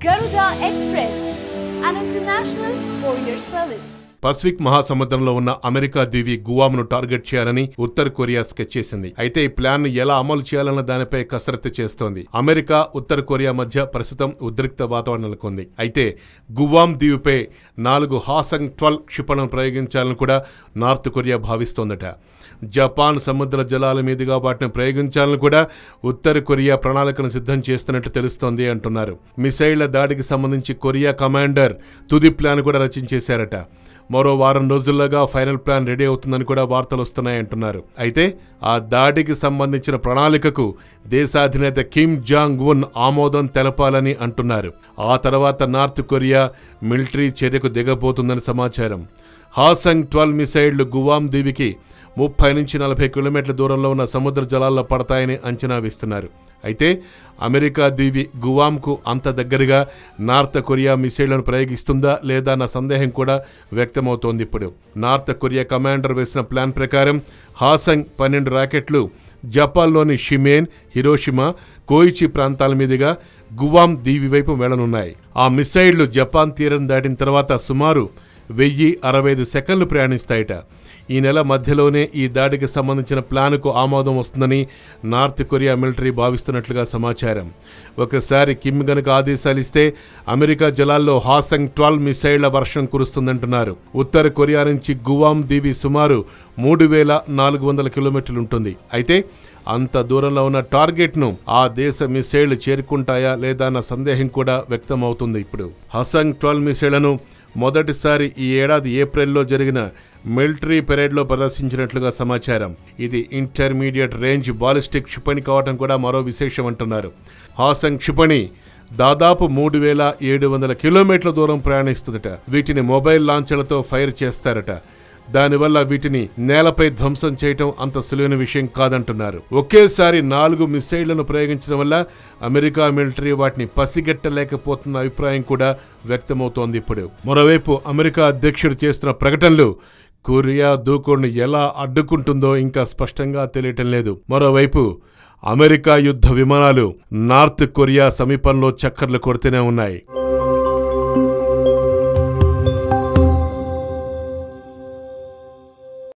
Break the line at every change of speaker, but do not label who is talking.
Garuda Express, an international courier service.
Pacific మహాసముద్రంలో ఉన్న America దీవి గువామ్ను target చేయాలని ఉత్తర కొరియా స్కెచ్ చేసింది. అయితే ఈ ప్లాన్ ను ఎలా అమలు చేయాలన్న దానిపై కసరత్తు చేస్తోంది. అమెరికా ఉత్తర కొరియా మధ్య ప్రస్తుతం ఉద్రిక్త వాతావరణం నెలకొంది. అయితే గువామ్ దీవిపై 4 హాసంగ్-12 క్షిపణులను ప్రయోగించాలని కూడా నార్త్ కొరియా భావిస్తోందట. జపాన్ సముద్ర జలాల మీదుగా వాటిని ప్రయోగించాలని కూడా ఉత్తర కొరియా ప్రణాళికను సిద్ధం చేస్తున్నట్లు తెలుస్తోంది అంటున్నారు. మిసైళ్ల దాడికి సంబంధించి కొరియా కమాండర్ తుది ప్లాన్ కూడా రచించేశారట. మరో వారం రోజుల్లోగా ఫైనల్ ప్లాన్ రెడీ అవుతుందని కూడా వార్తలు వస్తున్నాయంటున్నారు. అయితే ఆ దాడికి సంబంధించిన ప్రణాళికకు దేశాధినేత కిమ్ జాంగ్ ఉన్ ఆమోదం తెలపాలని అంటున్నారు. ఆ తర్వాత నార్త్ కొరియా మిలిటరీ చర్యకు దిగబోతుందని సమాచారం. హాసంగ్-12 మిసైళ్లు గువామ్ దీవికి 30 నుంచి 40 కిలోమీటర్ల దూరంలో ఉన్న సముద్ర జలాల్లో పడతాయని అంచనా వేస్తున్నారు. అయితే అమెరికా దీవి గువామ్కు అంత దగ్గరగా నార్త్ కొరియా మిసైళ్లను ప్రయోగిస్తుందా లేదా అన్న సందేహం కూడా వ్యక్తమవుతోంది. ఇప్పుడు నార్త్ కొరియా కమాండర్ వేసిన ప్లాన్ ప్రకారం హాసంగ్-12 రాకెట్లు జపాన్లోని షిమేన్, హిరోషిమా, కోయిచి ప్రాంతాల మీదుగా గువామ్ దీవి వైపు వెళ్లనున్నాయి. ఆ మిసైళ్లు జపాన్ తీరం దాటిన తర్వాత సుమారు 1065 సెకండ్లు ప్రయాణిస్తాయట. ఈ నెల మధ్యలోనే ఈ దాడికి సంబంధించిన ప్లాన్కు ఆమోదం వస్తుందని నార్త్ కొరియా మిలిటరీ భావిస్తున్నట్లుగా సమాచారం. ఒకసారి కిమ్ గనుక ఆదేశాలు ఇస్తే అమెరికా జలాల్లో హాసంగ్-12 మిసైళ్ల వర్షం కురుస్తుందంటున్నారు. ఉత్తర కొరియా నుంచి గువామ్ దీవి సుమారు 3400 కిలోమీటర్లు ఉంటుంది. అయితే అంత దూరంలో ఉన్న టార్గెట్ను ఆ దేశ మిసైళ్లు చేరుకుంటాయా లేదా అన్న సందేహం కూడా వ్యక్తమవుతుంది. ఇప్పుడు హాసంగ్-12 మిసైళ్లను మొదటిసారి ఈ ఏడాది ఏప్రిల్లో జరిగిన మిలిటరీ పెరేడ్లో ప్రదర్శించినట్లుగా సమాచారం. ఇది ఇంటర్మీడియట్ రేంజ్ బాలిస్టిక్ క్షిపణి కావటం కూడా మరో విశేషం అంటున్నారు. హాసంగ్ క్షిపణి దాదాపు 3700 కిలోమీటర్ల దూరం ప్రయాణిస్తుందట. వీటిని మొబైల్ లాంచర్లతో ఫైర్ చేస్తారట. దానివల్ల వీటిని నేలపై ధ్వంసం చేయటం అంత సులువైన విషయం కాదంటున్నారు. ఒకేసారి 4 మిసైళ్లను ప్రయోగించడం వల్ల అమెరికా మిలిటరీ వాటిని పసిగట్టలేకపోతున్న అభిప్రాయం కూడా వ్యక్తమవుతోంది. ఇప్పుడు మరోవైపు అమెరికా అధ్యక్షుడు చేస్తున్న ప్రకటనలు కొరియా దూకుడును ఎలా అడ్డుకుంటుందో ఇంకా స్పష్టంగా తెలియటం లేదు. మరోవైపు అమెరికా యుద్ధ విమానాలు నార్త్ కొరియా సమీపంలో చక్కర్లు కొడుతూనే ఉన్నాయి.